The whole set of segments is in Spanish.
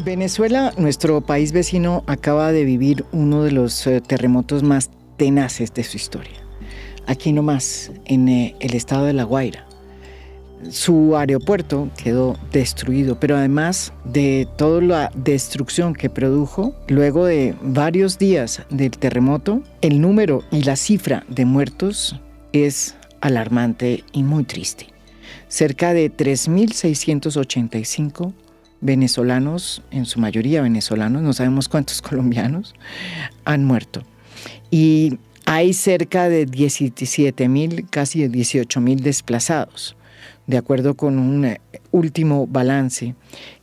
Venezuela, nuestro país vecino, acaba de vivir uno de los terremotos más tenaces de su historia. Aquí nomás, en el estado de La Guaira. Su aeropuerto quedó destruido, pero además de toda la destrucción que produjo, luego de varios días del terremoto, el número y la cifra de muertos es alarmante y muy triste. Cerca de 3.685 venezolanos, en su mayoría venezolanos, no sabemos cuántos colombianos, han muerto. Y hay cerca de 17.000, casi 18.000 desplazados, de acuerdo con un último balance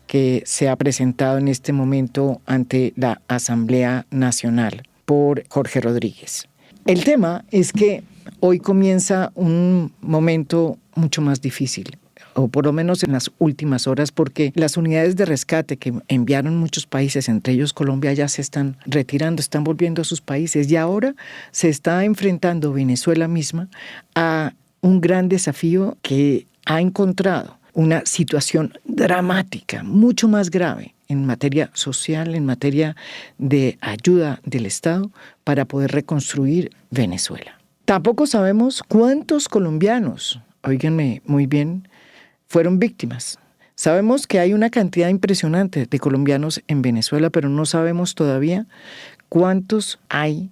que se ha presentado en este momento ante la Asamblea Nacional por Jorge Rodríguez. El tema es que hoy comienza un momento mucho más difícil, o por lo menos en las últimas horas, porque las unidades de rescate que enviaron muchos países, entre ellos Colombia, ya se están retirando, están volviendo a sus países, y ahora se está enfrentando Venezuela misma a un gran desafío que ha encontrado una situación dramática, mucho más grave en materia social, en materia de ayuda del Estado para poder reconstruir Venezuela. Tampoco sabemos cuántos colombianos, óiganme muy bien, fueron víctimas. Sabemos que hay una cantidad impresionante de colombianos en Venezuela, pero no sabemos todavía cuántos hay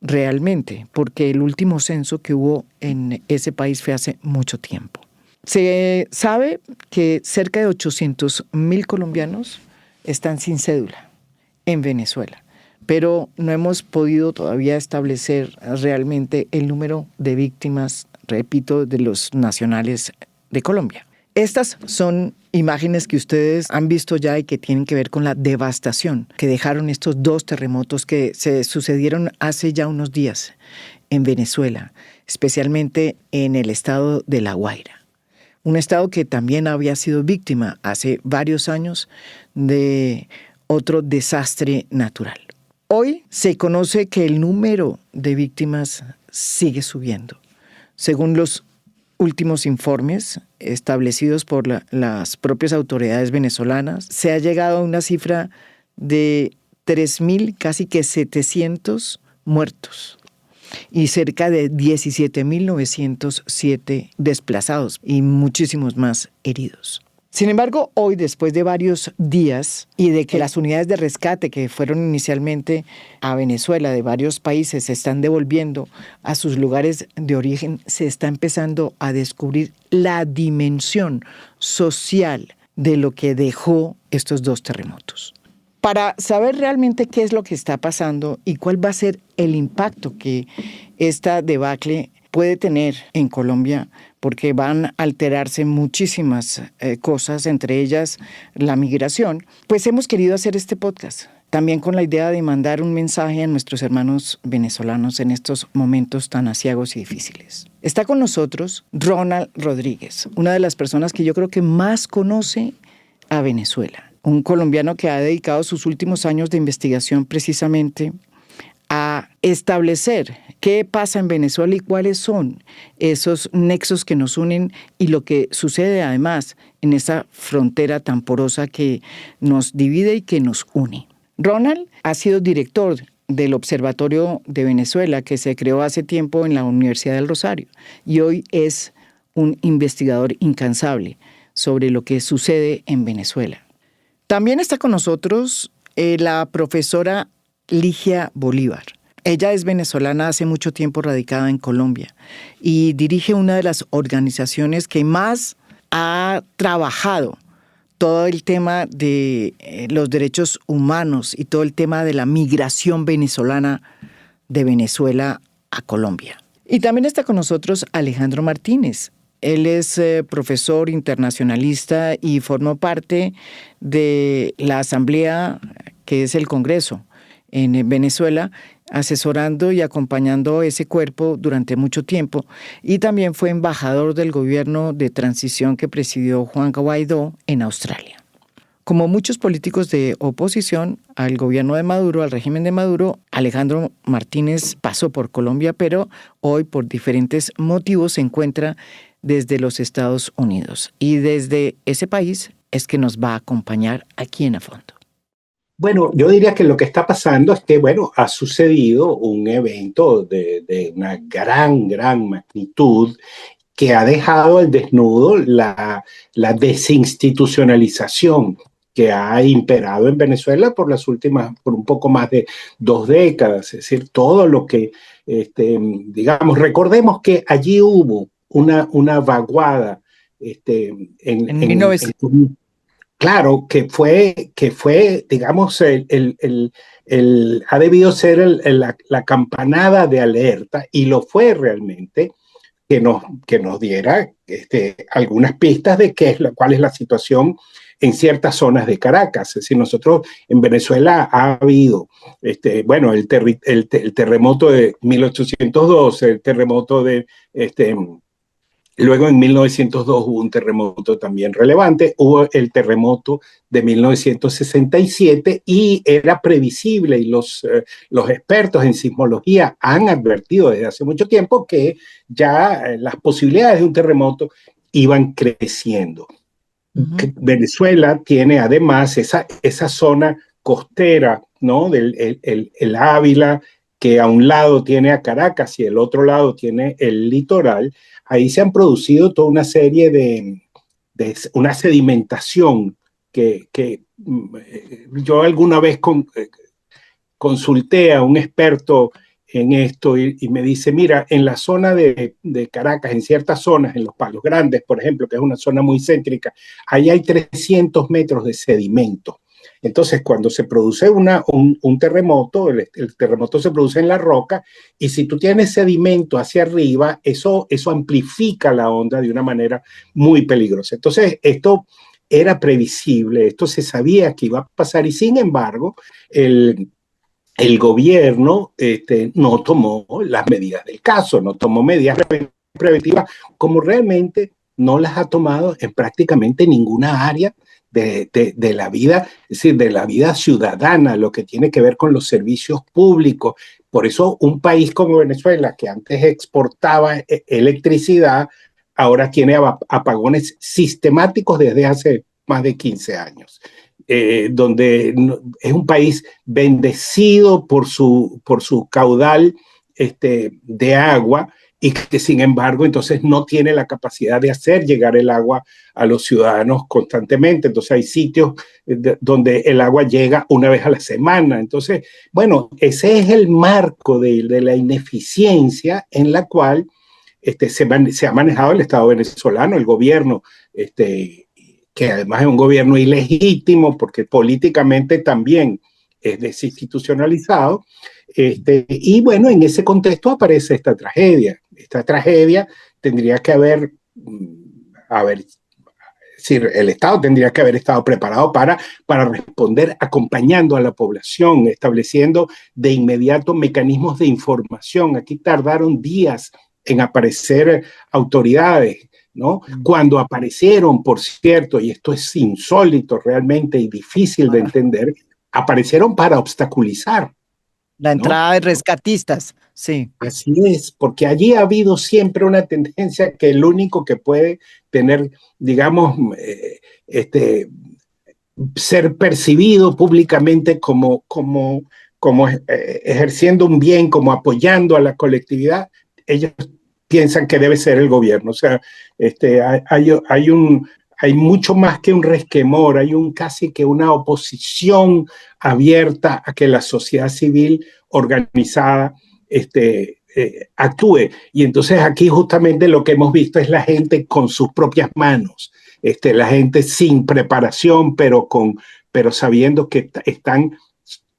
realmente, porque el último censo que hubo en ese país fue hace mucho tiempo. Se sabe que cerca de 800.000 colombianos están sin cédula en Venezuela, pero no hemos podido todavía establecer realmente el número de víctimas, repito, de los nacionales de Colombia. Estas son imágenes que ustedes han visto ya y que tienen que ver con la devastación que dejaron estos dos terremotos que se sucedieron hace ya unos días en Venezuela, especialmente en el estado de La Guaira. Un estado que también había sido víctima hace varios años de otro desastre natural. Hoy se conoce que el número de víctimas sigue subiendo. Según los últimos informes establecidos por las propias autoridades venezolanas, se ha llegado a una cifra de 3.000, casi que 700 muertos y cerca de 17.907 desplazados y muchísimos más heridos. Sin embargo, hoy, después de varios días y de que las unidades de rescate que fueron inicialmente a Venezuela de varios países se están devolviendo a sus lugares de origen, se está empezando a descubrir la dimensión social de lo que dejó estos dos terremotos. Para saber realmente qué es lo que está pasando y cuál va a ser el impacto que esta debacle puede tener en Colombia, porque van a alterarse muchísimas cosas, entre ellas la migración, pues hemos querido hacer este podcast, también con la idea de mandar un mensaje a nuestros hermanos venezolanos en estos momentos tan aciagos y difíciles. Está con nosotros Ronald Rodríguez, una de las personas que yo creo que más conoce a Venezuela. Un colombiano que ha dedicado sus últimos años de investigación precisamente a establecer qué pasa en Venezuela y cuáles son esos nexos que nos unen y lo que sucede además en esa frontera tan porosa que nos divide y que nos une. Ronald ha sido director del Observatorio de Venezuela que se creó hace tiempo en la Universidad del Rosario y hoy es un investigador incansable sobre lo que sucede en Venezuela. También está con nosotros la profesora Ligia Bolívar. Ella es venezolana, hace mucho tiempo radicada en Colombia y dirige una de las organizaciones que más ha trabajado todo el tema de los derechos humanos y todo el tema de la migración venezolana de Venezuela a Colombia. Y también está con nosotros Alejandro Martínez. Él es profesor internacionalista y formó parte de la Asamblea, que es el Congreso en Venezuela, asesorando y acompañando ese cuerpo durante mucho tiempo. Y también fue embajador del gobierno de transición que presidió Juan Guaidó en Australia. Como muchos políticos de oposición al gobierno de Maduro, al régimen de Maduro, Alejandro Martínez pasó por Colombia, pero hoy por diferentes motivos se encuentra desde los Estados Unidos. Y desde ese país es que nos va a acompañar aquí en A Fondo. Bueno, yo diría que lo que está pasando es que, bueno, ha sucedido un evento de una gran magnitud que ha dejado al desnudo la desinstitucionalización que ha imperado en Venezuela por las últimas, por un poco más de 2 décadas. Es decir, todo lo que, digamos, recordemos que allí hubo una vaguada este, en, En en, 1900. en claro, que fue, digamos, ha debido ser la campanada de alerta, y lo fue realmente, que nos diera algunas pistas de cuál es la situación en ciertas zonas de Caracas. Es decir, nosotros en Venezuela ha habido, bueno, el terremoto de 1812, el terremoto de, luego en 1902 hubo un terremoto también relevante, hubo el terremoto de 1967 y era previsible, y los expertos en sismología han advertido desde hace mucho tiempo que ya las posibilidades de un terremoto iban creciendo. Ujú. Venezuela tiene además esa zona costera, ¿no? El Ávila, que a un lado tiene a Caracas y el otro lado tiene el litoral. Ahí se han producido toda una serie de una sedimentación que yo alguna vez consulté a un experto en esto, y me dice, mira, en la zona de Caracas, en ciertas zonas, en los Palos Grandes, por ejemplo, que es una zona muy céntrica, ahí hay 300 metros de sedimento. Entonces, cuando se produce un terremoto, el terremoto se produce en la roca, y si tú tienes sedimento hacia arriba, eso amplifica la onda de una manera muy peligrosa. Entonces, esto era previsible, esto se sabía que iba a pasar, y sin embargo, el gobierno no tomó las medidas del caso, no tomó medidas preventivas, como realmente no las ha tomado en prácticamente ninguna área de la vida, es decir, de la vida ciudadana, lo que tiene que ver con los servicios públicos. Por eso un país como Venezuela, que antes exportaba electricidad, ahora tiene apagones sistemáticos desde hace más de 15 años. Donde es un país bendecido por su caudal de agua, y que sin embargo entonces no tiene la capacidad de hacer llegar el agua a los ciudadanos constantemente. Entonces hay sitios donde el agua llega una vez a la semana. Entonces, bueno, ese es el marco de la ineficiencia en la cual se ha manejado el Estado venezolano, el gobierno, que además es un gobierno ilegítimo porque políticamente también es desinstitucionalizado. Y bueno, en ese contexto aparece esta tragedia. Esta tragedia tendría que haber, es decir, el Estado tendría que haber estado preparado para responder acompañando a la población, estableciendo de inmediato mecanismos de información. Aquí tardaron días en aparecer autoridades, ¿no? Cuando aparecieron, por cierto, y esto es insólito realmente y difícil de entender, aparecieron para obstaculizar, La ¿no? entrada de rescatistas, sí. Así es, porque allí ha habido siempre una tendencia que el único que puede tener, digamos, ser percibido públicamente como ejerciendo un bien, como apoyando a la colectividad, ellos piensan que debe ser el gobierno. O sea, hay mucho más que un resquemor, casi que una oposición abierta a que la sociedad civil organizada actúe. Y entonces aquí justamente lo que hemos visto es la gente con sus propias manos, la gente sin preparación, pero sabiendo que están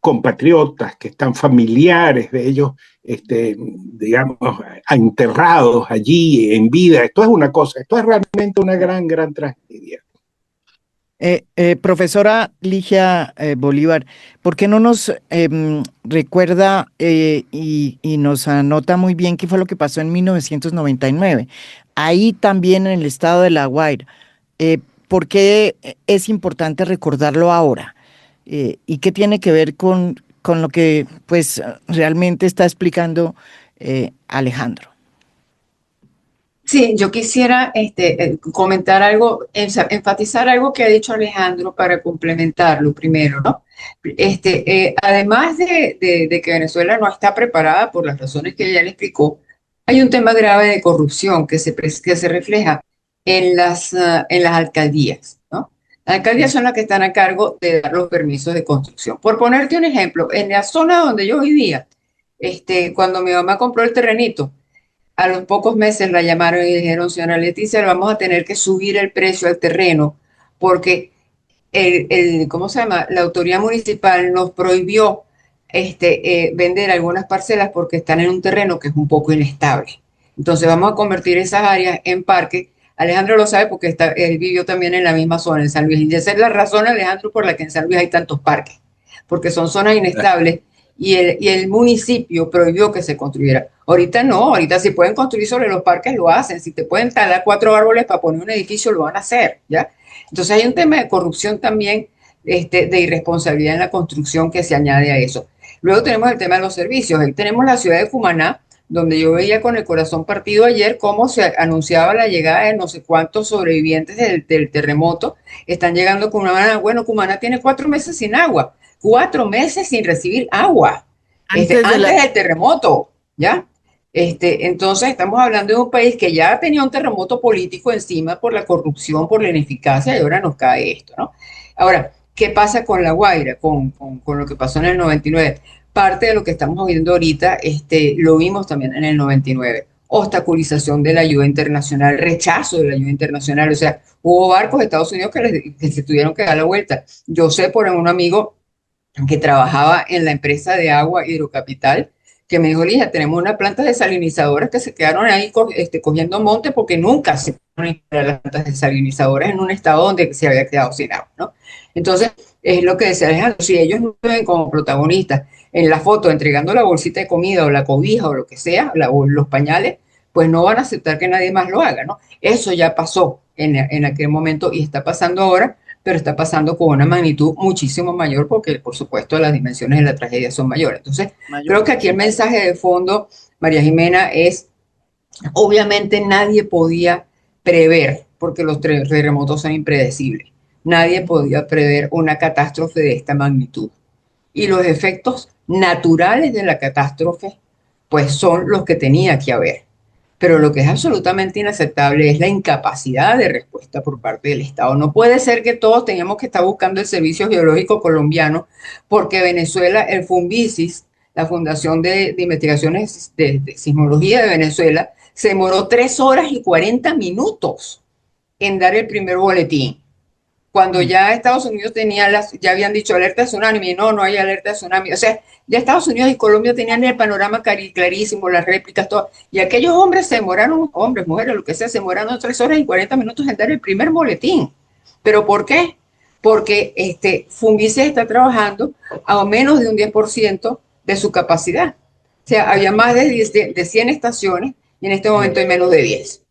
compatriotas, que están familiares de ellos, digamos, enterrados allí en vida. Esto es una cosa, esto es realmente una gran tragedia. Profesora Ligia Bolívar, ¿por qué no nos recuerda y nos anota muy bien qué fue lo que pasó en 1999? Ahí también en el estado de La Guaira. Eh, ¿Por qué es importante recordarlo ahora? ¿Y qué tiene que ver con lo que pues realmente está explicando Alejandro? Sí, yo quisiera comentar algo, enfatizar algo que ha dicho Alejandro para complementarlo primero, ¿no? Además de que Venezuela no está preparada por las razones que ella le explicó, hay un tema grave de corrupción que se refleja en las alcaldías, ¿no? Las alcaldías son las que están a cargo de dar los permisos de construcción. Por ponerte un ejemplo, en la zona donde yo vivía, cuando mi mamá compró el terrenito, a los pocos meses la llamaron y dijeron, señora Leticia, le vamos a tener que subir el precio al terreno porque ¿cómo se llama? La autoridad municipal nos prohibió vender algunas parcelas porque están en un terreno que es un poco inestable. Entonces vamos a convertir esas áreas en parque. Alejandro lo sabe porque él vivió también en la misma zona, en San Luis. Y esa es la razón, Alejandro, por la que en San Luis hay tantos parques, porque son zonas inestables y el municipio prohibió que se construyera. Ahorita no, ahorita si pueden construir sobre los parques lo hacen, si te pueden talar 4 árboles para poner un edificio lo van a hacer, ¿ya? Entonces hay un tema de corrupción también, de irresponsabilidad en la construcción que se añade a eso. Luego tenemos el tema de los servicios. Ahí tenemos la ciudad de Cumaná, donde yo veía con el corazón partido ayer cómo se anunciaba la llegada de no sé cuántos sobrevivientes del terremoto. Están llegando a Cumaná. Bueno, Cumaná tiene 4 meses sin agua, 4 meses sin recibir agua, Antes de antes del terremoto, ¿ya? Entonces estamos hablando de un país que ya tenía un terremoto político encima por la corrupción, por la ineficacia, y ahora nos cae esto, ¿no? Ahora, ¿qué pasa con La Guaira, con lo que pasó en el 99? Parte de lo que estamos viendo ahorita, lo vimos también en el 99. Obstaculización de la ayuda internacional, rechazo de la ayuda internacional, o sea, hubo barcos de Estados Unidos que se tuvieron que dar la vuelta. Yo sé por un amigo que trabajaba en la empresa de agua Hidrocapital, que me dijo, Lija, tenemos unas plantas desalinizadoras que se quedaron ahí cogiendo monte porque nunca se pudieron instalar las plantas desalinizadoras en un estado donde se había quedado sin agua, ¿no? Entonces, es lo que decía Alejandro, si ellos no ven como protagonistas en la foto entregando la bolsita de comida o la cobija o lo que sea, o los pañales, pues no van a aceptar que nadie más lo haga, ¿no? Eso ya pasó en aquel momento y está pasando ahora, pero está pasando con una magnitud muchísimo mayor porque, por supuesto, las dimensiones de la tragedia son mayores. Entonces, creo que aquí el mensaje de fondo, María Jimena, es, obviamente nadie podía prever, porque los terremotos son impredecibles, nadie podía prever una catástrofe de esta magnitud. Y los efectos naturales de la catástrofe, pues son los que tenía que haber. Pero lo que es absolutamente inaceptable es la incapacidad de respuesta por parte del Estado. No puede ser que todos tengamos que estar buscando el Servicio Geológico Colombiano porque Venezuela, el FUNVISIS, la Fundación de Investigaciones de Sismología de Venezuela, se demoró 3 horas y 40 minutos en dar el primer boletín. Cuando ya Estados Unidos ya habían dicho alerta de tsunami, no hay alerta de tsunami. O sea, ya Estados Unidos y Colombia tenían el panorama clarísimo, las réplicas, todo. Y aquellos hombres se demoraron, hombres, mujeres, lo que sea, se demoraron 3 horas y 40 minutos en dar el primer boletín. ¿Pero por qué? Porque Funvice está trabajando a menos de un 10% de su capacidad. O sea, había más de 100 estaciones y en este momento hay menos de 10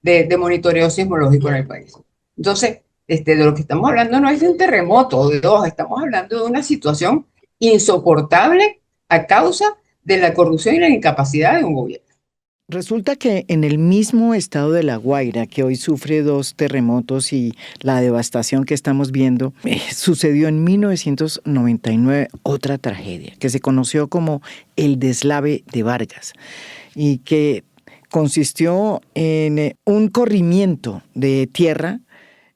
de monitoreo sismológico en el país. Entonces, de lo que estamos hablando no es de un terremoto o de dos, estamos hablando de una situación insoportable a causa de la corrupción y la incapacidad de un gobierno. Resulta que en el mismo estado de La Guaira, que hoy sufre 2 terremotos y la devastación que estamos viendo, sucedió en 1999 otra tragedia que se conoció como el deslave de Vargas y que consistió en un corrimiento de tierra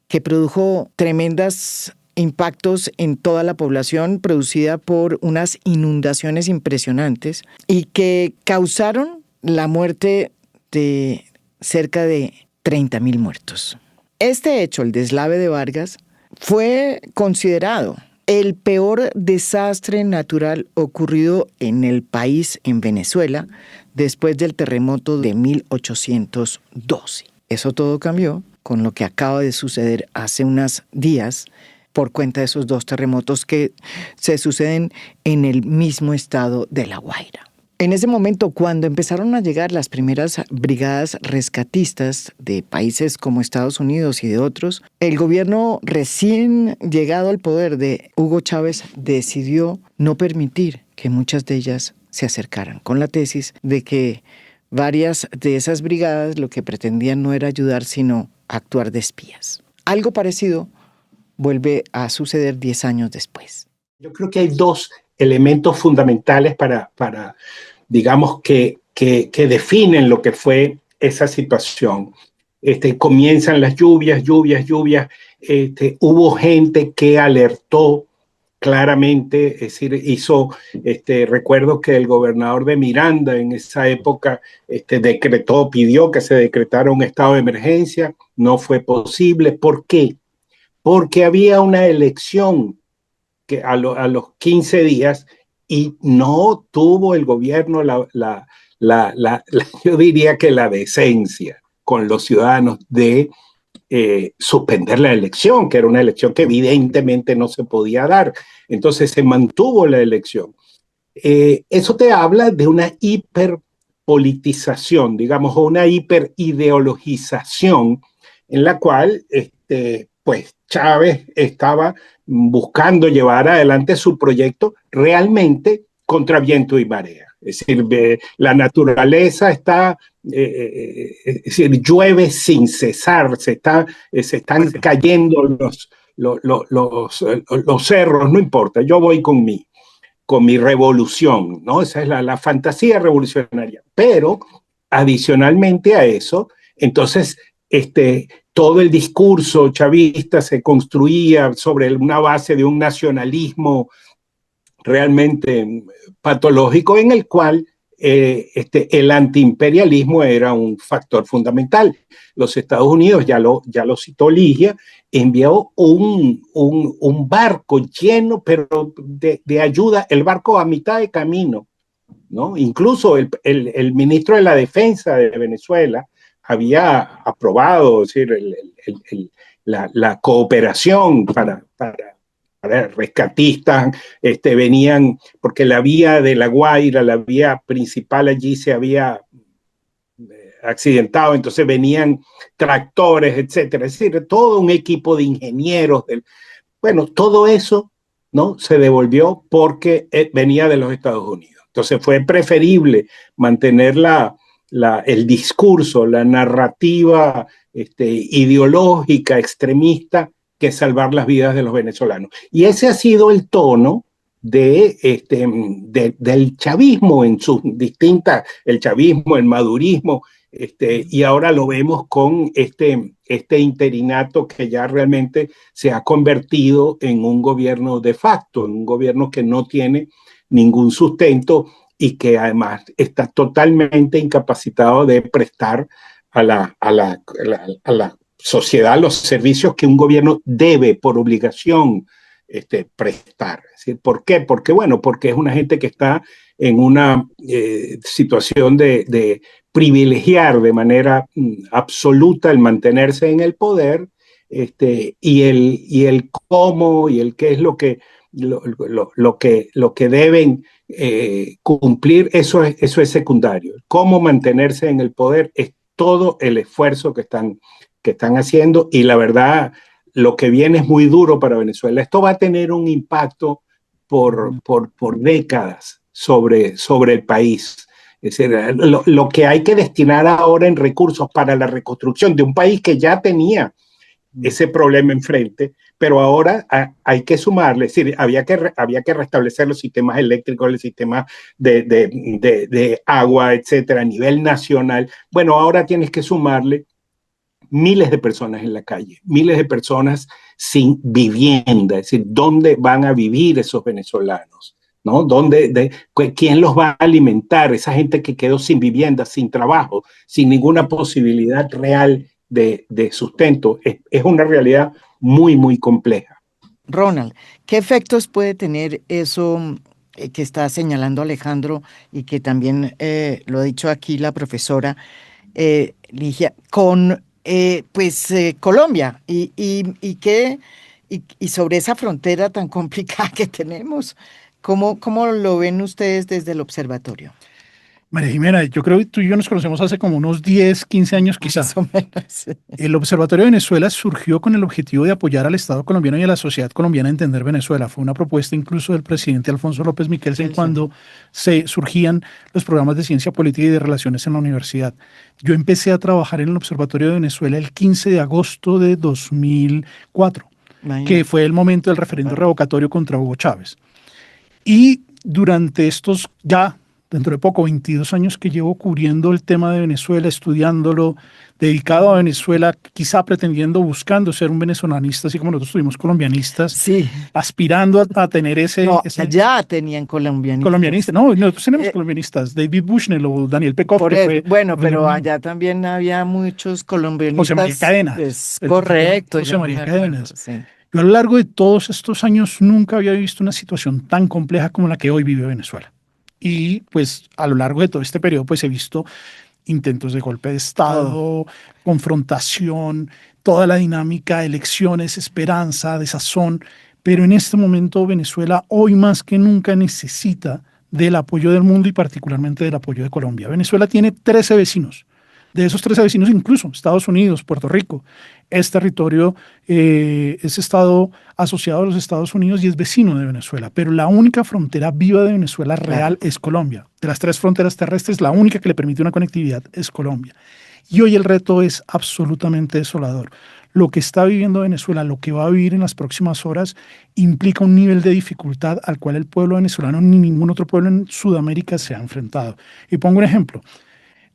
que produjo tremendos impactos en toda la población, producida por unas inundaciones impresionantes y que causaron la muerte de cerca de 30.000 muertos. Este hecho, el deslave de Vargas, fue considerado el peor desastre natural ocurrido en el país, en Venezuela, después del terremoto de 1812. Eso todo cambió con lo que acaba de suceder hace unos días por cuenta de esos 2 terremotos que se suceden en el mismo estado de La Guaira. En ese momento, cuando empezaron a llegar las primeras brigadas rescatistas de países como Estados Unidos y de otros, el gobierno recién llegado al poder de Hugo Chávez decidió no permitir que muchas de ellas se acercaran, con la tesis de que varias de esas brigadas lo que pretendían no era ayudar, sino actuar de espías. Algo parecido vuelve a suceder 10 años después. Yo creo que hay dos elementos fundamentales para digamos, que definen lo que fue esa situación. Comienzan las lluvias. Hubo gente que alertó claramente, es decir, recuerdo que el gobernador de Miranda en esa época pidió que se decretara un estado de emergencia, no fue posible. ¿Por qué? Porque había una elección que a los 15 días y no tuvo el gobierno yo diría que la decencia con los ciudadanos de suspender la elección, que era una elección que evidentemente no se podía dar. Entonces se mantuvo la elección. Eso te habla de una hiperpolitización, digamos, o una hiperideologización en la cual pues Chávez estaba buscando llevar adelante su proyecto realmente contra viento y marea. Es decir, la naturaleza está, es decir, llueve sin cesar, se están cayendo los cerros, no importa, yo voy con mi revolución, ¿no? Esa es la fantasía revolucionaria. Pero adicionalmente a eso, entonces, todo el discurso chavista se construía sobre una base de un nacionalismo realmente patológico en el cual el antiimperialismo era un factor fundamental. Los Estados Unidos, ya lo citó Ligia, envió un barco lleno, pero de ayuda, el barco a mitad de camino, ¿no? Incluso el ministro de la Defensa de Venezuela había aprobado, es decir, la cooperación para rescatistas, venían, porque la vía de La Guaira, la vía principal allí se había accidentado, entonces venían tractores, etcétera, es decir, todo un equipo de ingenieros, bueno, todo eso, ¿no? Se devolvió porque venía de los Estados Unidos. Entonces fue preferible mantener el discurso, la narrativa ideológica, extremista, que salvar las vidas de los venezolanos. Y ese ha sido el tono del chavismo en sus distintas, el chavismo, el madurismo, y ahora lo vemos con este interinato que ya realmente se ha convertido en un gobierno de facto, en un gobierno que no tiene ningún sustento y que además está totalmente incapacitado de prestar a la sociedad los servicios que un gobierno debe por obligación prestar. Es decir, ¿por qué? Porque es una gente que está en una situación de privilegiar de manera absoluta el mantenerse en el poder, y el cómo y el qué es lo que deben cumplir, eso es secundario. Cómo mantenerse en el poder es todo el esfuerzo que están haciendo, y la verdad, lo que viene es muy duro para Venezuela. Esto va a tener un impacto por décadas sobre el país. Es decir, lo que hay que destinar ahora en recursos para la reconstrucción de un país que ya tenía ese problema enfrente, pero ahora hay que sumarle, es decir, había que restablecer los sistemas eléctricos, el sistema de agua, etcétera, a nivel nacional. Bueno, ahora tienes que sumarle miles de personas en la calle, miles de personas sin vivienda, es decir, ¿dónde van a vivir esos venezolanos? ¿No? ¿Quién los va a alimentar? Esa gente que quedó sin vivienda, sin trabajo, sin ninguna posibilidad real de sustento. Es una realidad muy, muy compleja. Ronald, ¿qué efectos puede tener eso que está señalando Alejandro y que también lo ha dicho aquí la profesora Ligia, con Colombia y sobre esa frontera tan complicada que tenemos? ¿Cómo lo ven ustedes desde el observatorio? María Jimena, yo creo que tú y yo nos conocemos hace como unos 10, 15 años quizás. Más o menos. El Observatorio de Venezuela surgió con el objetivo de apoyar al Estado colombiano y a la sociedad colombiana a entender Venezuela. Fue una propuesta incluso del presidente Alfonso López Miquelsen cuando se surgían los programas de ciencia política y de relaciones en la universidad. Yo empecé a trabajar en el Observatorio de Venezuela el 15 de agosto de 2004, que fue el momento del referendo revocatorio contra Hugo Chávez. Y durante estos ya, dentro de poco, 22 años que llevo cubriendo el tema de Venezuela, estudiándolo, dedicado a Venezuela, quizá pretendiendo, buscando ser un venezolanista, así como nosotros tuvimos colombianistas, Sí. aspirando a tener No, ese allá tenían colombianistas. colombianista. No, nosotros tenemos Eh, colombianistas, David Bushnell o Daniel Pecoff, Por que eso, fue bueno, fue de la pero Unión. allá también había muchos José María colombianistas. Cadenas, Es el propio correcto, José ya María me acuerdo, Cadenas. sí. Yo a lo largo de todos estos años nunca había visto una situación tan compleja como la que hoy vive Venezuela. Y pues a lo largo de todo este periodo pues he visto intentos de golpe de Estado, confrontación, toda la dinámica, elecciones, esperanza, desazón. Pero en este momento Venezuela hoy más que nunca necesita del apoyo del mundo y particularmente del apoyo de Colombia. Venezuela tiene 13 vecinos. De esos 13 vecinos, incluso Estados Unidos, Puerto Rico, es territorio, es estado asociado a los Estados Unidos y es vecino de Venezuela. Pero la única frontera viva de Venezuela real es Colombia. De las 3 fronteras terrestres, la única que le permite una conectividad es Colombia. Y hoy el reto es absolutamente desolador. Lo que está viviendo Venezuela, lo que va a vivir en las próximas horas, implica un nivel de dificultad al cual el pueblo venezolano ni ningún otro pueblo en Sudamérica se ha enfrentado. Y pongo un ejemplo.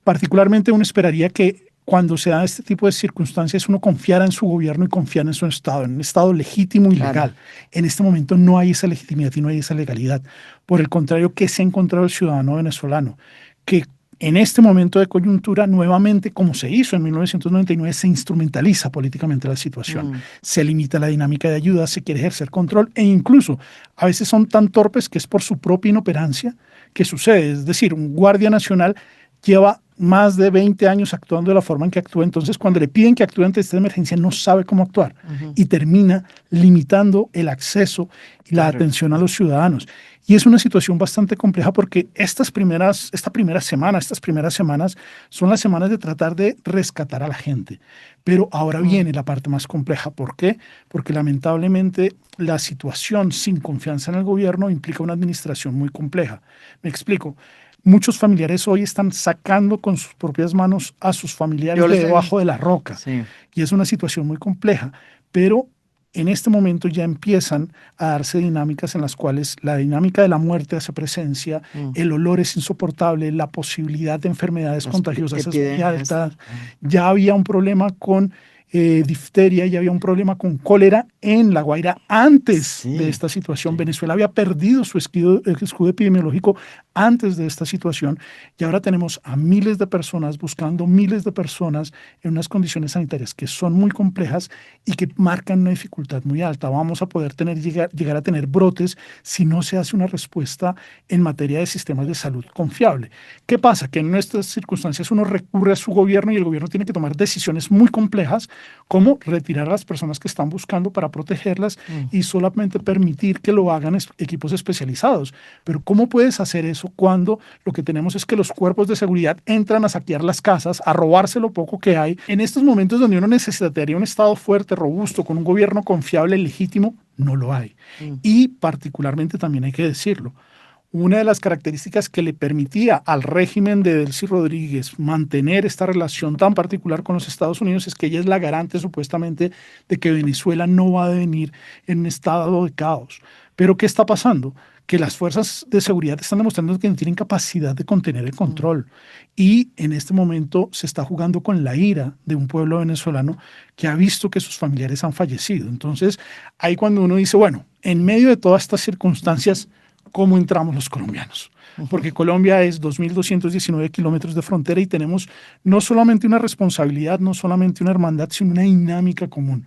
Particularmente uno esperaría que cuando se dan este tipo de circunstancias uno confiara en su gobierno y confiara en su Estado, en un Estado legítimo y Claro. legal. En este momento no hay esa legitimidad y no hay esa legalidad. Por el contrario, ¿qué se ha encontrado el ciudadano venezolano? Que en este momento de coyuntura, nuevamente, como se hizo en 1999, se instrumentaliza políticamente la situación. Se limita la dinámica de ayuda, se quiere ejercer control e incluso a veces son tan torpes que es por su propia inoperancia que sucede. Es decir, un guardia nacional lleva más de 20 años actuando de la forma en que actúa, entonces cuando le piden que actúe ante esta emergencia no sabe cómo actuar y termina limitando el acceso y la atención a los ciudadanos. Y es una situación bastante compleja porque estas primeras semanas son las semanas de tratar de rescatar a la gente. Pero ahora viene la parte más compleja. ¿Por qué? Porque lamentablemente la situación sin confianza en el gobierno implica una administración muy compleja. Me explico. Muchos familiares hoy están sacando con sus propias manos a sus familiares de debajo de la roca. Sí. Y es una situación muy compleja, pero en este momento ya empiezan a darse dinámicas en las cuales la dinámica de la muerte hace presencia, el olor es insoportable, la posibilidad de enfermedades contagiosas es muy alta. Ya había un problema con difteria, ya había un problema con cólera en La Guaira antes de esta situación. Venezuela había perdido su escudo epidemiológico antes de esta situación y ahora tenemos a miles de personas buscando miles de personas en unas condiciones sanitarias que son muy complejas y que marcan una dificultad muy alta. Vamos a poder llegar a tener brotes si no se hace una respuesta en materia de sistemas de salud confiable. ¿Qué pasa? Que en estas circunstancias uno recurre a su gobierno y el gobierno tiene que tomar decisiones muy complejas como retirar a las personas que están buscando para protegerlas y solamente permitir que lo hagan equipos especializados. Pero ¿cómo puedes hacer eso cuando lo que tenemos es que los cuerpos de seguridad entran a saquear las casas, a robarse lo poco que hay? En estos momentos donde uno necesitaría un Estado fuerte, robusto, con un gobierno confiable, legítimo, no lo hay. Y particularmente también hay que decirlo, una de las características que le permitía al régimen de Delcy Rodríguez mantener esta relación tan particular con los Estados Unidos es que ella es la garante supuestamente de que Venezuela no va a devenir en un estado de caos. Pero ¿qué está pasando? Que las fuerzas de seguridad están demostrando que no tienen capacidad de contener el control. Y en este momento se está jugando con la ira de un pueblo venezolano que ha visto que sus familiares han fallecido. Entonces, ahí cuando uno dice, bueno, en medio de todas estas circunstancias, ¿cómo entramos los colombianos? Porque Colombia es 2.219 kilómetros de frontera y tenemos no solamente una responsabilidad, no solamente una hermandad, sino una dinámica común.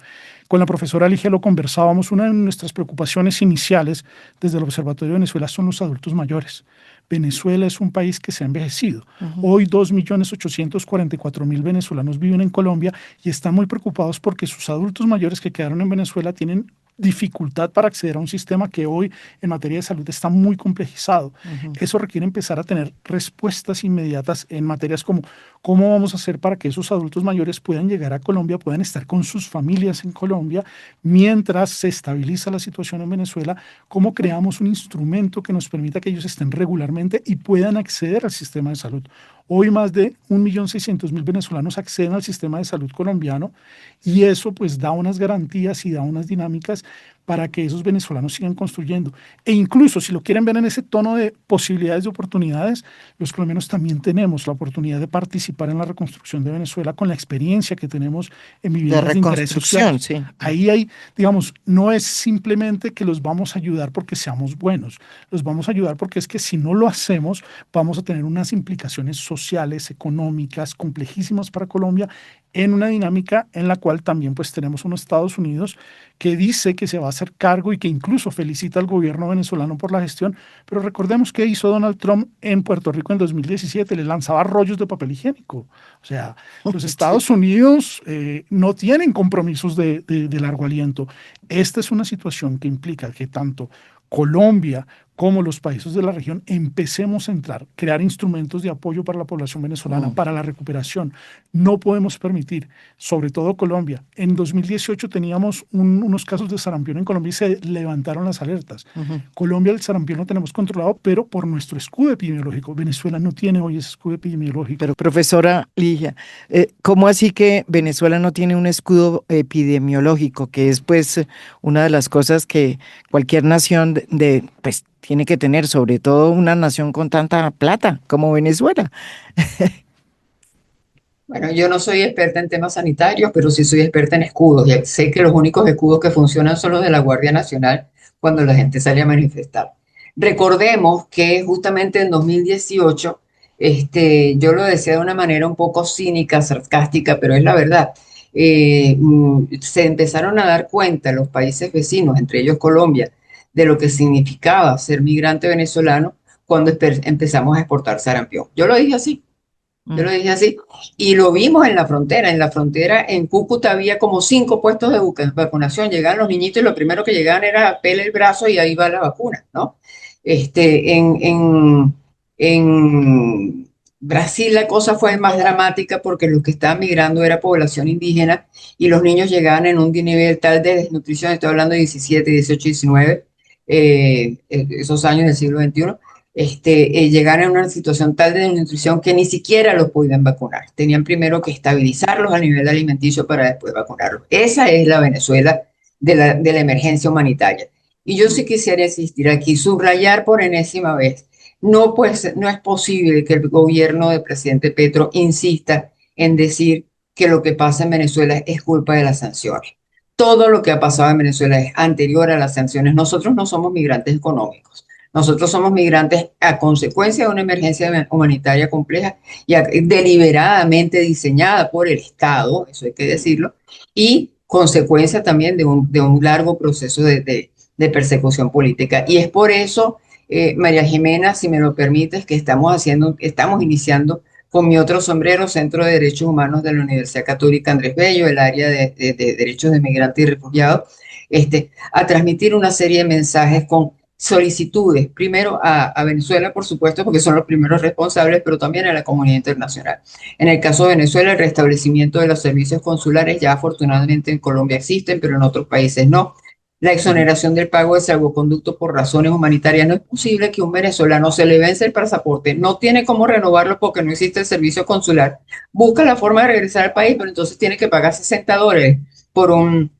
Con la profesora Ligia lo conversábamos, una de nuestras preocupaciones iniciales desde el Observatorio de Venezuela son los adultos mayores. Venezuela es un país que se ha envejecido. Hoy 2.844.000 venezolanos viven en Colombia y están muy preocupados porque sus adultos mayores que quedaron en Venezuela tienen dificultad para acceder a un sistema que hoy en materia de salud está muy complejizado. Eso requiere empezar a tener respuestas inmediatas en materias como cómo vamos a hacer para que esos adultos mayores puedan llegar a Colombia, puedan estar con sus familias en Colombia mientras se estabiliza la situación en Venezuela, cómo creamos un instrumento que nos permita que ellos estén regularmente y puedan acceder al sistema de salud. Hoy más de 1.600.000 venezolanos acceden al sistema de salud colombiano y eso pues da unas garantías y da unas dinámicas, para que esos venezolanos sigan construyendo. E incluso si lo quieren ver en ese tono de posibilidades y oportunidades, los colombianos también tenemos la oportunidad de participar en la reconstrucción de Venezuela con la experiencia que tenemos en viviendas de interés social. Sí. Ahí hay, digamos, no es simplemente que los vamos a ayudar porque seamos buenos, los vamos a ayudar porque es que si no lo hacemos, vamos a tener unas implicaciones sociales, económicas, complejísimas para Colombia, en una dinámica en la cual también pues tenemos unos Estados Unidos que dice que se va a hacer cargo y que incluso felicita al gobierno venezolano por la gestión, pero recordemos que hizo Donald Trump en Puerto Rico en 2017, le lanzaba rollos de papel higiénico. O sea, los Estados Unidos no tienen compromisos de largo aliento. Esta es una situación que implica que tanto Colombia como los países de la región empecemos a crear instrumentos de apoyo para la población venezolana, para la recuperación. No podemos permitir, sobre todo Colombia. En 2018 teníamos unos casos de sarampión en Colombia y se levantaron las alertas. Colombia el sarampión lo tenemos controlado, pero por nuestro escudo epidemiológico. Venezuela no tiene hoy ese escudo epidemiológico. Pero profesora Ligia, ¿cómo así que Venezuela no tiene un escudo epidemiológico? Que es pues una de las cosas que cualquier nación pues tiene que tener, sobre todo una nación con tanta plata como Venezuela. Bueno, yo no soy experta en temas sanitarios, pero sí soy experta en escudos. Y sé que los únicos escudos que funcionan son los de la Guardia Nacional cuando la gente sale a manifestar. Recordemos que justamente en 2018, yo lo decía de una manera un poco cínica, sarcástica, pero es la verdad. Se empezaron a dar cuenta los países vecinos, entre ellos Colombia, de lo que significaba ser migrante venezolano cuando empezamos a exportar sarampión. Yo lo dije así. Yo lo dije así, y lo vimos en la frontera. En la frontera, en Cúcuta, había como 5 puestos de vacunación. Llegaban los niñitos y lo primero que llegaban era pele el brazo y ahí va la vacuna, ¿no? En Brasil la cosa fue más dramática porque los que estaban migrando era población indígena y los niños llegaban en un nivel tal de desnutrición, estoy hablando de 17, 18, 19, esos años del siglo XXI. Llegar a una situación tal de desnutrición que ni siquiera los podían vacunar. Tenían primero que estabilizarlos a nivel alimenticio para después vacunarlos. Esa es la Venezuela de la emergencia humanitaria. Y yo sí quisiera insistir aquí, subrayar por enésima vez, no es posible que el gobierno del presidente Petro insista en decir que lo que pasa en Venezuela es culpa de las sanciones. Todo lo que ha pasado en Venezuela es anterior a las sanciones. Nosotros no somos migrantes económicos. Nosotros somos migrantes a consecuencia de una emergencia humanitaria compleja y deliberadamente diseñada por el Estado, eso hay que decirlo, y consecuencia también de un largo proceso de persecución política. Y es por eso, María Jimena, si me lo permites, que estamos iniciando con mi otro sombrero, Centro de Derechos Humanos de la Universidad Católica Andrés Bello, el área de derechos de migrantes y refugiados, a transmitir una serie de mensajes con solicitudes, primero a Venezuela, por supuesto, porque son los primeros responsables, pero también a la comunidad internacional. En el caso de Venezuela, el restablecimiento de los servicios consulares ya afortunadamente en Colombia existen, pero en otros países no. La exoneración del pago de salvoconducto por razones humanitarias. No es posible que un venezolano se le vence el pasaporte, no tiene cómo renovarlo porque no existe el servicio consular, busca la forma de regresar al país, pero entonces tiene que pagar $60 por un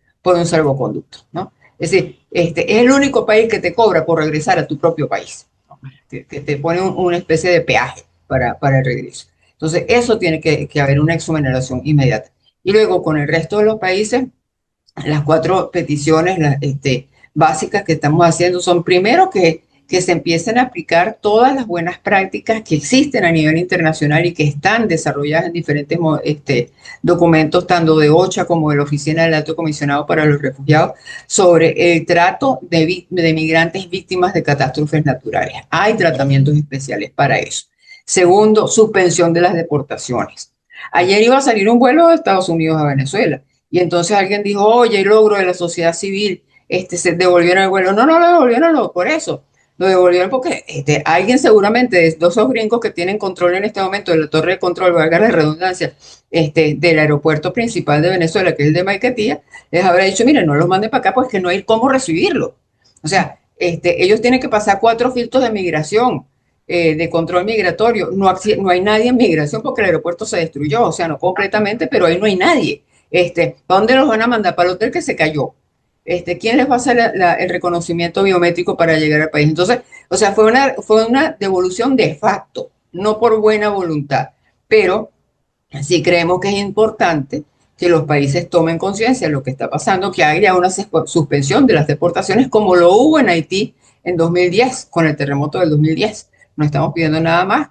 salvoconducto, ¿no? Es decir, es el único país que te cobra por regresar a tu propio país, ¿no? Que te pone una especie de peaje para el regreso. Entonces, eso tiene que haber una exoneración inmediata. Y luego, con el resto de los países, las 4 peticiones básicas que estamos haciendo son, primero, que se empiecen a aplicar todas las buenas prácticas que existen a nivel internacional y que están desarrolladas en diferentes documentos, tanto de OCHA como de la Oficina del Alto Comisionado para los Refugiados, sobre el trato de migrantes víctimas de catástrofes naturales. Hay tratamientos especiales para eso. Segundo, suspensión de las deportaciones. Ayer iba a salir un vuelo de Estados Unidos a Venezuela y entonces alguien dijo, oye, el logro de la sociedad civil, se devolvieron el vuelo. No lo devolvieron por eso. Lo devolvieron porque alguien seguramente de esos gringos que tienen control en este momento de la torre de control, valga la redundancia, del aeropuerto principal de Venezuela, que es el de Maiquetía, les habrá dicho, miren, no los manden para acá, pues que no hay cómo recibirlo. O sea, ellos tienen que pasar 4 filtros de migración, de control migratorio. No hay nadie en migración porque el aeropuerto se destruyó, o sea, no completamente, pero ahí no hay nadie. ¿Dónde los van a mandar? Para el hotel que se cayó. ¿quién les va a hacer el reconocimiento biométrico para llegar al país? Entonces, o sea, fue una devolución de facto, no por buena voluntad, pero sí creemos que es importante que los países tomen conciencia de lo que está pasando, que haya una suspensión de las deportaciones como lo hubo en Haití en 2010, con el terremoto del 2010. No estamos pidiendo nada más.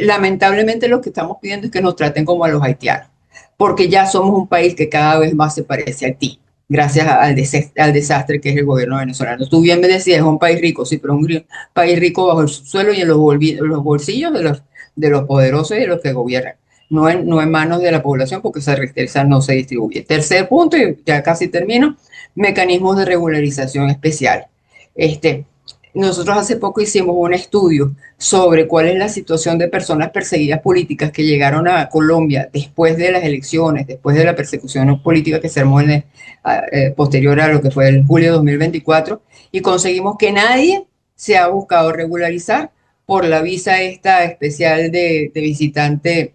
Lamentablemente lo que estamos pidiendo es que nos traten como a los haitianos, porque ya somos un país que cada vez más se parece a Haití, gracias al desastre que es el gobierno venezolano. Tú bien me decías, es un país rico, sí, pero un país rico bajo el suelo y en los bolsillos de los poderosos y de los que gobiernan. No en manos de la población, porque esa riqueza no se distribuye. Tercer punto, y ya casi termino, mecanismos de regularización especial. Nosotros hace poco hicimos un estudio sobre cuál es la situación de personas perseguidas políticas que llegaron a Colombia después de las elecciones, después de la persecución política que se armó posterior a lo que fue el julio de 2024, y conseguimos que nadie se ha buscado regularizar por la visa esta especial de visitante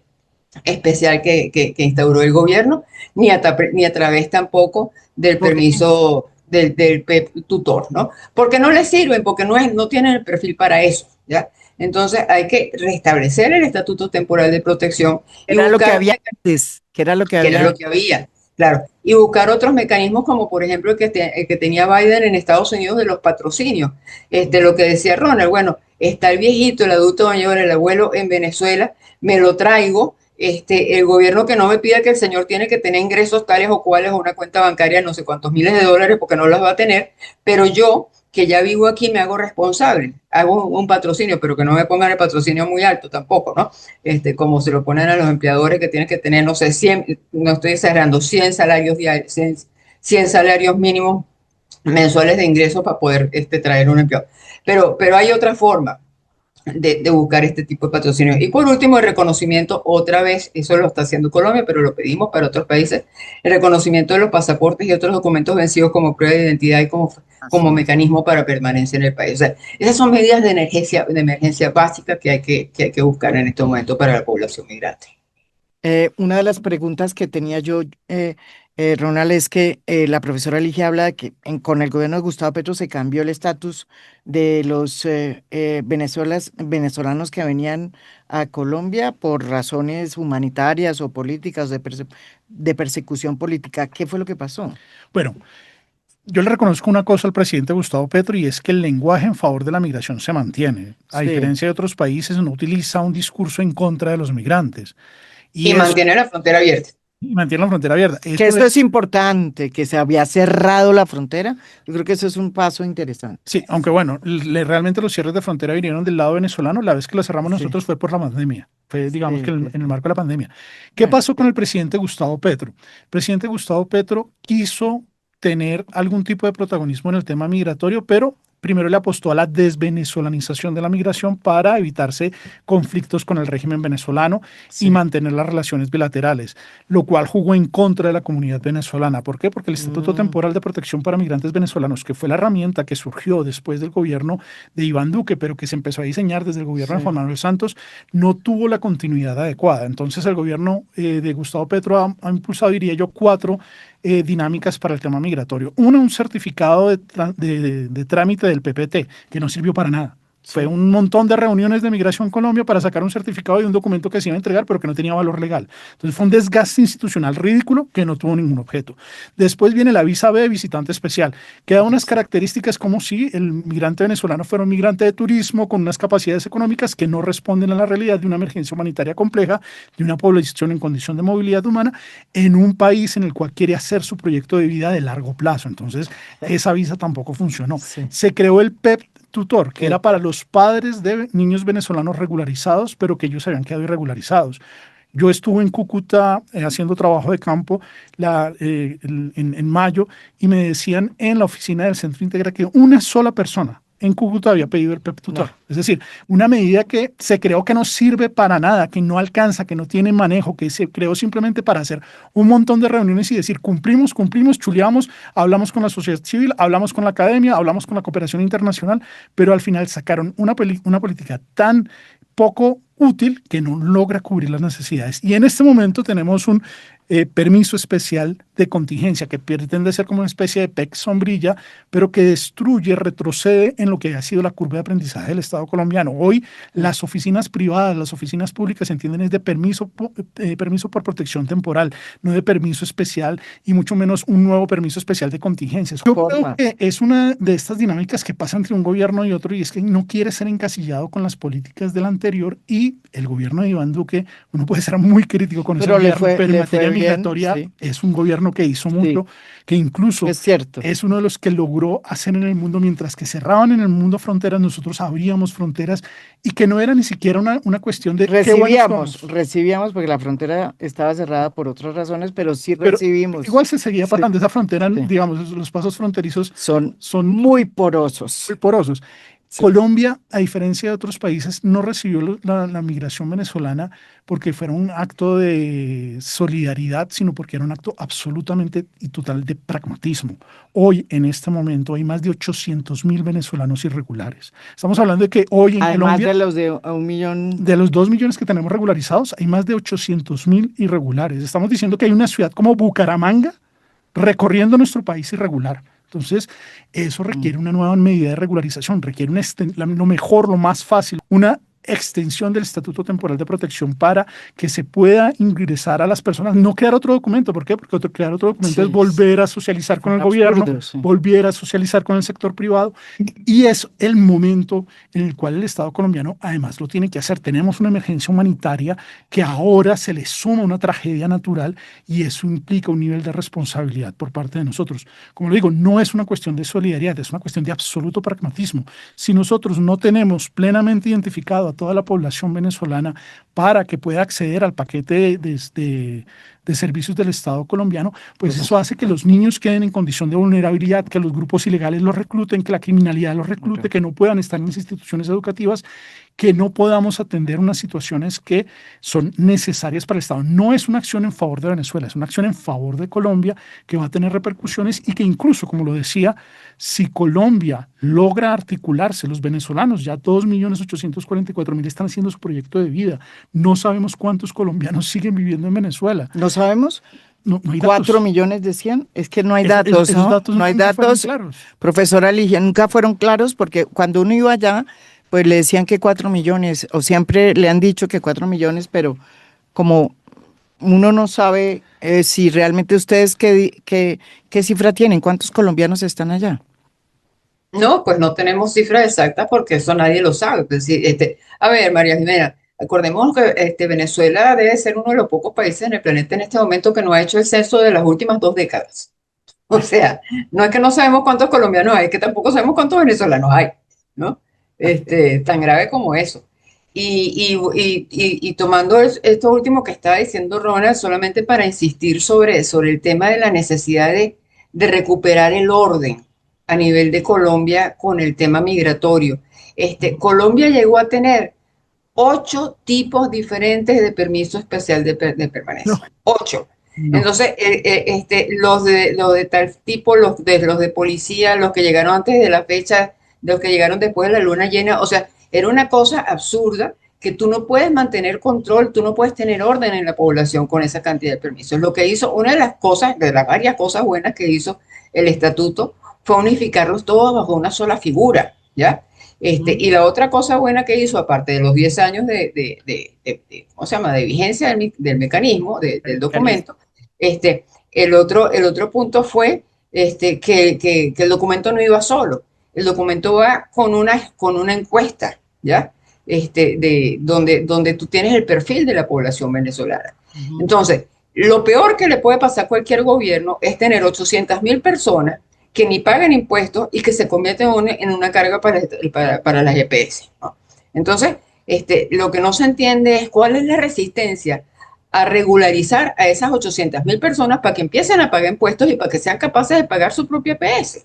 especial que instauró el gobierno, ni a través tampoco del permiso del PEP tutor, ¿no? Porque no les sirven, porque no tienen el perfil para eso, ¿ya? Entonces hay que restablecer el estatuto temporal de protección. Era lo que había antes, que era lo que había. Claro, y buscar otros mecanismos como por ejemplo el que tenía Biden en Estados Unidos de los patrocinios. Lo que decía Ronald, bueno, está el viejito, el adulto mayor, el abuelo en Venezuela, me lo traigo, el gobierno que no me pida que el señor tiene que tener ingresos tales o cuales o una cuenta bancaria, no sé cuántos miles de dólares, porque no los va a tener, pero yo, que ya vivo aquí, me hago responsable, hago un patrocinio, pero que no me pongan el patrocinio muy alto tampoco, ¿no? Como se lo ponen a los empleadores que tienen que tener, no sé, 100, no estoy exagerando, 100 salarios diarios, 100 salarios mínimos mensuales de ingresos para poder traer un empleado. Pero hay otra forma de buscar este tipo de patrocinios. Y por último, el reconocimiento, otra vez, eso lo está haciendo Colombia, pero lo pedimos para otros países, el reconocimiento de los pasaportes y otros documentos vencidos como prueba de identidad y como mecanismo para permanencia en el país. O sea, esas son medidas de emergencia básicas que hay que buscar en este momento para la población migrante. Una de las preguntas que tenía yo, Ronald, es que la profesora Ligia habla de que con el gobierno de Gustavo Petro se cambió el estatus de los venezolanos que venían a Colombia por razones humanitarias o políticas, de persecución política. ¿Qué fue lo que pasó? Bueno, yo le reconozco una cosa al presidente Gustavo Petro y es que el lenguaje en favor de la migración se mantiene. A diferencia de otros países, no utiliza un discurso en contra de los migrantes. Y mantiene la frontera abierta. Y mantiene la frontera abierta. Esto es importante, que se había cerrado la frontera. Yo creo que eso es un paso interesante. Sí, aunque bueno, realmente los cierres de frontera vinieron del lado venezolano. La vez que lo cerramos nosotros fue por la pandemia. Fue, digamos, que en el marco de la pandemia. ¿Qué pasó con el presidente Gustavo Petro? El presidente Gustavo Petro quiso tener algún tipo de protagonismo en el tema migratorio, pero primero le apostó a la desvenezolanización de la migración para evitarse conflictos con el régimen venezolano y mantener las relaciones bilaterales, lo cual jugó en contra de la comunidad venezolana. ¿Por qué? Porque el Estatuto Temporal de Protección para Migrantes Venezolanos, que fue la herramienta que surgió después del gobierno de Iván Duque, pero que se empezó a diseñar desde el gobierno de Juan Manuel Santos, no tuvo la continuidad adecuada. Entonces el gobierno de Gustavo Petro ha impulsado, diría yo, 4 dinámicas para el tema migratorio. Una, un certificado de trámite del PPT, que no sirvió para nada. Fue un montón de reuniones de Migración Colombia para sacar un certificado y un documento que se iba a entregar, pero que no tenía valor legal. Entonces fue un desgaste institucional ridículo que no tuvo ningún objeto. Después viene la visa B de visitante especial, que da unas características como si el migrante venezolano fuera un migrante de turismo con unas capacidades económicas que no responden a la realidad de una emergencia humanitaria compleja, de una población en condición de movilidad humana, en un país en el cual quiere hacer su proyecto de vida de largo plazo. Entonces esa visa tampoco funcionó. Se creó el PEP tutor, que era para los padres de niños venezolanos regularizados, pero que ellos habían quedado irregularizados. Yo estuve en Cúcuta haciendo trabajo de campo en mayo y me decían en la oficina del Centro Integra que una sola persona en Cúcuta había pedido el PEP tutor. Es decir, una medida que se creó que no sirve para nada, que no alcanza, que no tiene manejo, que se creó simplemente para hacer un montón de reuniones y decir cumplimos, chuleamos, hablamos con la sociedad civil, hablamos con la academia, hablamos con la cooperación internacional, pero al final sacaron una política tan poco útil que no logra cubrir las necesidades. Y en este momento tenemos un permiso especial de contingencia que pretende ser como una especie de PEC sombrilla, pero que destruye, retrocede en lo que ha sido la curva de aprendizaje del Estado colombiano. Hoy las oficinas privadas, las oficinas públicas entienden es de permiso por protección temporal, no de permiso especial y mucho menos un nuevo permiso especial de contingencias. Yo creo que es una de estas dinámicas que pasa entre un gobierno y otro, y es que no quiere ser encasillado con las políticas del anterior, y el gobierno de Iván Duque, uno puede ser muy crítico con ese gobierno, pero en materia migratoria sí, es un gobierno que hizo mucho, sí, que incluso es uno de los que logró hacer en el mundo, mientras que cerraban en el mundo fronteras, nosotros abríamos fronteras, y que no era ni siquiera una cuestión de recibíamos porque la frontera estaba cerrada por otras razones, pero sí recibimos. Igual se seguía pasando esa frontera, sí, digamos, los pasos fronterizos son muy porosos. Muy porosos. Sí. Colombia, a diferencia de otros países, no recibió la migración venezolana porque fuera un acto de solidaridad, sino porque era un acto absolutamente y total de pragmatismo. Hoy, en este momento, hay más de 800.000 venezolanos irregulares. Estamos hablando de que hoy en Colombia, de los de 1 millón... de los 2 millones que tenemos regularizados, hay más de 800.000 irregulares. Estamos diciendo que hay una ciudad como Bucaramanga recorriendo nuestro país irregular. Entonces, eso requiere una nueva medida de regularización, requiere lo mejor, lo más fácil, una extensión del Estatuto Temporal de Protección para que se pueda ingresar a las personas, no crear otro documento. ¿Por qué? Porque crear otro documento es volver a socializar con el gobierno, volver a socializar con el sector privado, y es el momento en el cual el Estado colombiano además lo tiene que hacer. Tenemos una emergencia humanitaria que ahora se le suma una tragedia natural, y eso implica un nivel de responsabilidad por parte de nosotros. Como lo digo, no es una cuestión de solidaridad, es una cuestión de absoluto pragmatismo. Si nosotros no tenemos plenamente identificado a toda la población venezolana para que pueda acceder al paquete de servicios del Estado colombiano, pues eso hace que los niños queden en condición de vulnerabilidad, que los grupos ilegales los recluten, que la criminalidad los reclute, que no puedan estar en las instituciones educativas, que no podamos atender unas situaciones que son necesarias para el Estado. No es una acción en favor de Venezuela, es una acción en favor de Colombia que va a tener repercusiones, y que incluso, como lo decía, si Colombia logra articularse, los venezolanos, ya 2.844.000 están haciendo su proyecto de vida. No sabemos cuántos colombianos siguen viviendo en Venezuela. ¿No sabemos? No hay 4 millones decían, es que no hay datos, esos datos no hay datos, claros. Profesora Ligia, nunca fueron claros, porque cuando uno iba allá, pues le decían que 4 millones, o siempre le han dicho que 4 millones, pero como uno no sabe si realmente ustedes qué cifra tienen, ¿cuántos colombianos están allá? No, pues no tenemos cifras exactas porque eso nadie lo sabe. Es decir, a ver, María Jimena, acordemos que Venezuela debe ser uno de los pocos países en el planeta en este momento que no ha hecho el censo de las últimas 2 décadas. O sea, no es que no sabemos cuántos colombianos hay, es que tampoco sabemos cuántos venezolanos hay, ¿no? Tan grave como eso. Y tomando esto último que estaba diciendo Ronald, solamente para insistir sobre el tema de la necesidad de recuperar el orden a nivel de Colombia con el tema migratorio. Colombia llegó a tener 8 tipos diferentes de permiso especial de permanencia. No. 8. No. Entonces, los de tal tipo, los de policía, los que llegaron antes de la fecha, los que llegaron después de la luna llena, o sea, era una cosa absurda que tú no puedes mantener control, tú no puedes tener orden en la población con esa cantidad de permisos. Lo que hizo, una de las cosas, de las varias cosas buenas que hizo el estatuto, fue unificarlos todos bajo una sola figura, ¿ya? Y la otra cosa buena que hizo, aparte de los 10 años ¿cómo se llama?, de vigencia del mecanismo, del documento, el otro punto fue que el documento no iba solo, el documento va con una encuesta, ¿ya? Donde tú tienes el perfil de la población venezolana. Entonces, lo peor que le puede pasar a cualquier gobierno es tener 800.000 personas que ni pagan impuestos y que se convierten en una carga para las EPS, ¿no? Entonces, lo que no se entiende es cuál es la resistencia a regularizar a esas 800.000 personas para que empiecen a pagar impuestos y para que sean capaces de pagar su propia EPS.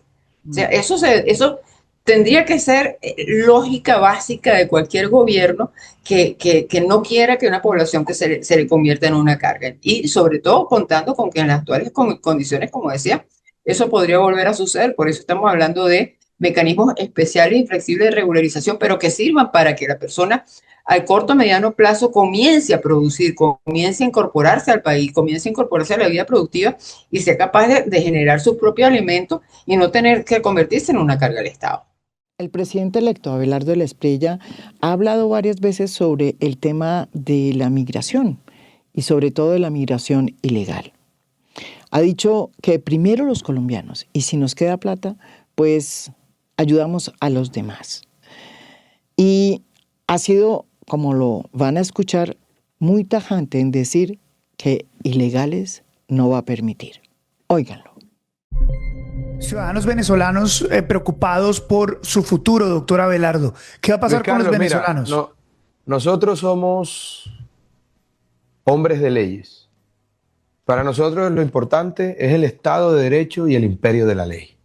O sea, eso tendría que ser lógica básica de cualquier gobierno que no quiera que una población que se le convierta en una carga. Y sobre todo contando con que en las actuales condiciones, como decía, eso podría volver a suceder. Por eso estamos hablando de mecanismos especiales y flexibles de regularización, pero que sirvan para que la persona al corto mediano plazo comience a producir, comience a incorporarse al país, comience a incorporarse a la vida productiva y sea capaz de generar su propio alimento y no tener que convertirse en una carga del Estado. El presidente electo Abelardo Espriella ha hablado varias veces sobre el tema de la migración y sobre todo de la migración ilegal. Ha dicho que primero los colombianos y si nos queda plata, pues ayudamos a los demás. Y ha sido, como lo van a escuchar, muy tajante en decir que ilegales no va a permitir. Óiganlo. Ciudadanos venezolanos preocupados por su futuro, doctor Abelardo. ¿Qué va a pasar con los venezolanos? Mira, nosotros somos hombres de leyes. Para nosotros lo importante es el Estado de Derecho y el imperio de la ley.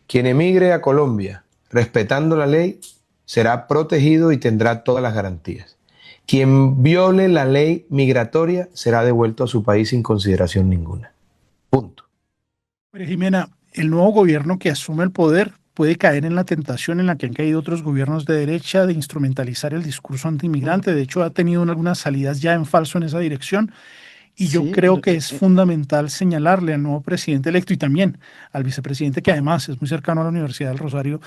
Quien emigre a Colombia respetando la ley será protegido y tendrá todas las garantías. Quien viole la ley migratoria será devuelto a su país sin consideración ninguna. Punto. María Jimena, el nuevo gobierno que asume el poder puede caer en la tentación en la que han caído otros gobiernos de derecha de instrumentalizar el discurso antimigrante. De hecho, ha tenido algunas salidas ya en falso en esa dirección. Y yo creo que es fundamental señalarle al nuevo presidente electo y también al vicepresidente, que además es muy cercano a la Universidad del Rosario,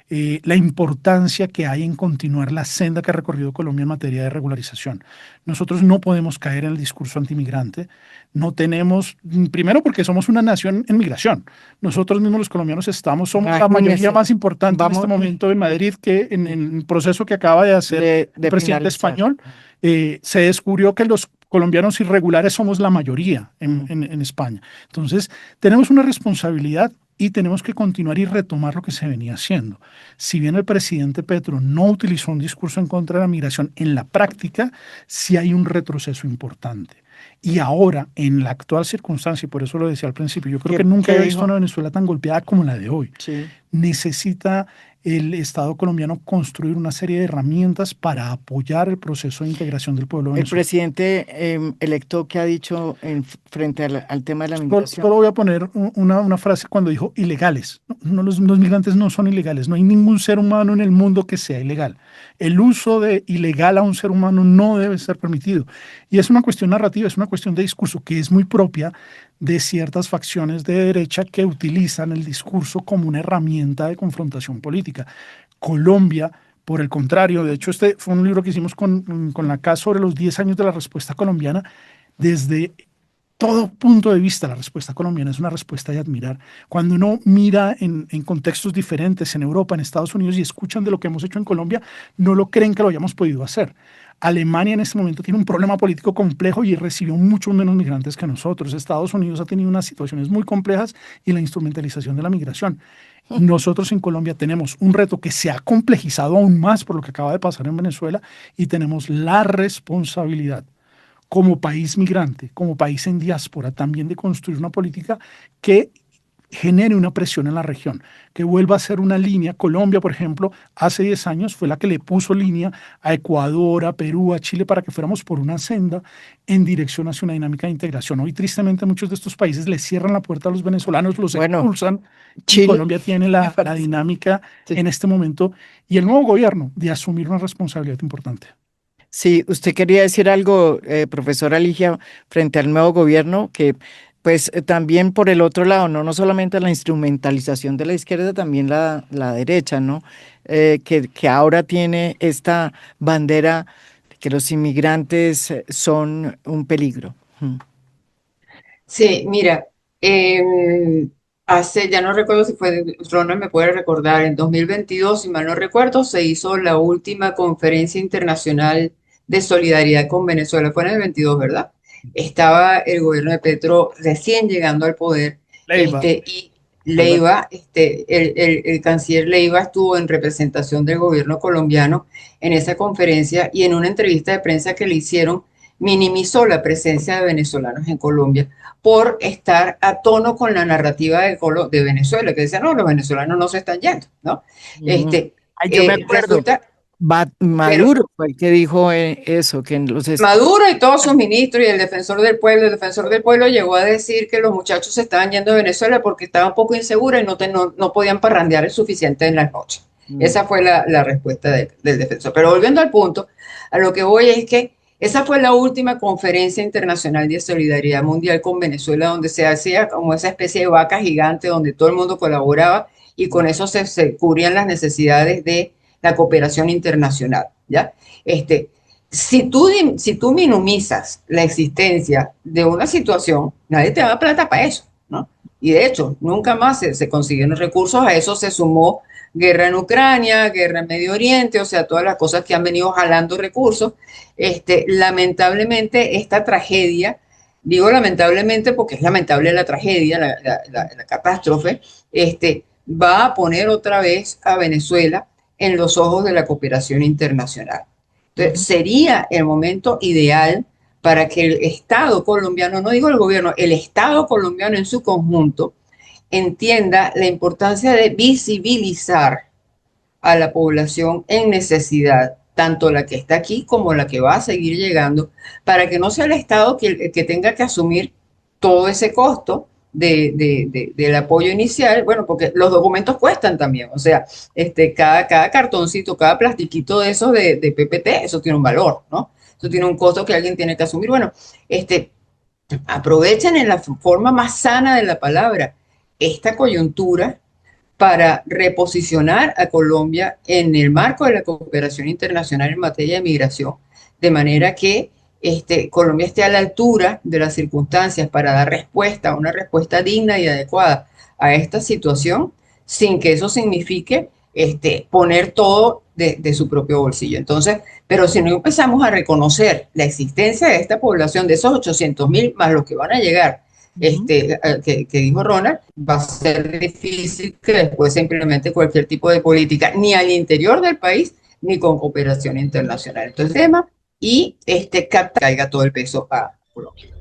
la importancia que hay en continuar la senda que ha recorrido Colombia en materia de regularización. Nosotros no podemos caer en el discurso antimigrante. No tenemos, primero porque somos una nación en migración. Nosotros mismos los colombianos somos la mayoría más importante en este momento en Madrid, que en el proceso que acaba de hacer el presidente español, se descubrió que los colombianos irregulares somos la mayoría en España. Entonces, tenemos una responsabilidad y tenemos que continuar y retomar lo que se venía haciendo. Si bien el presidente Petro no utilizó un discurso en contra de la migración, en la práctica sí hay un retroceso importante. Y ahora, en la actual circunstancia, y por eso lo decía al principio, yo creo que nunca he visto una Venezuela tan golpeada como la de hoy. Sí. Necesita el Estado colombiano construir una serie de herramientas para apoyar el proceso de integración del pueblo venezolano. El presidente electo, ¿qué ha dicho frente al tema de la migración? Solo voy a poner una frase cuando dijo ilegales. Los migrantes no son ilegales. No hay ningún ser humano en el mundo que sea ilegal. El uso de ilegal a un ser humano no debe ser permitido. Y es una cuestión narrativa, es una cuestión de discurso que es muy propia de ciertas facciones de derecha que utilizan el discurso como una herramienta de confrontación política. Colombia, por el contrario, de hecho este fue un libro que hicimos con la CAS sobre los 10 años de la respuesta colombiana. Desde todo punto de vista, la respuesta colombiana es una respuesta de admirar. Cuando uno mira en contextos diferentes, en Europa, en Estados Unidos, y escuchan de lo que hemos hecho en Colombia, no lo creen que lo hayamos podido hacer. Alemania en este momento tiene un problema político complejo y recibió muchos menos migrantes que nosotros. Estados Unidos ha tenido unas situaciones muy complejas y la instrumentalización de la migración. Nosotros en Colombia tenemos un reto que se ha complejizado aún más por lo que acaba de pasar en Venezuela y tenemos la responsabilidad como país migrante, como país en diáspora, también de construir una política que genere una presión en la región, que vuelva a ser una línea. Colombia, por ejemplo, hace 10 años fue la que le puso línea a Ecuador, a Perú, a Chile, para que fuéramos por una senda en dirección hacia una dinámica de integración. Hoy, tristemente, muchos de estos países le cierran la puerta a los venezolanos, los expulsan. Chile, Colombia tiene la dinámica en este momento y el nuevo gobierno de asumir una responsabilidad importante. Sí, usted quería decir algo, profesora Ligia, frente al nuevo gobierno, que pues también por el otro lado, no solamente la instrumentalización de la izquierda, también la derecha, ¿no? Que ahora tiene esta bandera de que los inmigrantes son un peligro. Sí, mira, ya no recuerdo si fue, Ronald me puede recordar, en 2022, si mal no recuerdo, se hizo la última conferencia internacional de solidaridad con Venezuela, fue en el 22, ¿verdad? Estaba el gobierno de Petro recién llegando al poder, y Leiva, el canciller Leiva estuvo en representación del gobierno colombiano en esa conferencia y en una entrevista de prensa que le hicieron, minimizó la presencia de venezolanos en Colombia por estar a tono con la narrativa de Venezuela, que decía, no, los venezolanos no se están yendo, ¿no? Yo me acuerdo. Maduro fue el que dijo eso, que Maduro y todos sus ministros y el defensor del pueblo llegó a decir que los muchachos se estaban yendo de Venezuela porque estaban un poco inseguros y no podían parrandear el suficiente en las noches. Esa fue la respuesta del defensor. Pero volviendo al punto, A lo que voy es que esa fue la última conferencia internacional de solidaridad mundial con Venezuela, donde se hacía como esa especie de vaca gigante, donde todo el mundo colaboraba y con eso se cubrían las necesidades de la cooperación internacional, ¿ya? Si tú minimizas la existencia de una situación, nadie te da plata para eso, ¿no? Y de hecho, nunca más se consiguieron recursos, a eso se sumó guerra en Ucrania, guerra en Medio Oriente, o sea, todas las cosas que han venido jalando recursos. Lamentablemente, esta tragedia, digo lamentablemente porque es lamentable la tragedia, la catástrofe, va a poner otra vez a Venezuela en los ojos de la cooperación internacional. Entonces, sería el momento ideal para que el Estado colombiano, no digo el gobierno, el Estado colombiano en su conjunto, entienda la importancia de visibilizar a la población en necesidad, tanto la que está aquí como la que va a seguir llegando, para que no sea el Estado que tenga que asumir todo ese costo del apoyo inicial, bueno, porque los documentos cuestan también, o sea, cada cartoncito, cada plastiquito de esos de PPT, eso tiene un valor, ¿no? Eso tiene un costo que alguien tiene que asumir. Bueno, aprovechen en la forma más sana de la palabra esta coyuntura para reposicionar a Colombia en el marco de la cooperación internacional en materia de migración, de manera que Colombia esté a la altura de las circunstancias para dar respuesta, una respuesta digna y adecuada a esta situación, sin que eso signifique poner todo de su propio bolsillo. Entonces, pero si no empezamos a reconocer la existencia de esta población, de esos 800.000 más los que van a llegar, que dijo Ronald, va a ser difícil que después se implemente cualquier tipo de política, ni al interior del país, ni con cooperación internacional. Entonces, tema y caiga todo el peso a Colombia.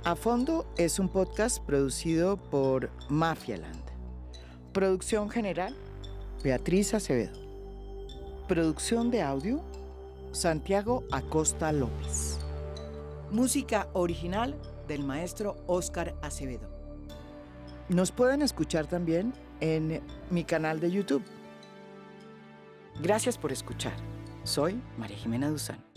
A Fondo es un podcast producido por Mafialand. Producción general, Beatriz Acevedo. Producción de audio, Santiago Acosta López. Música original del maestro Óscar Acevedo. Nos pueden escuchar también en mi canal de YouTube. Gracias por escuchar. Soy María Jimena Duzán.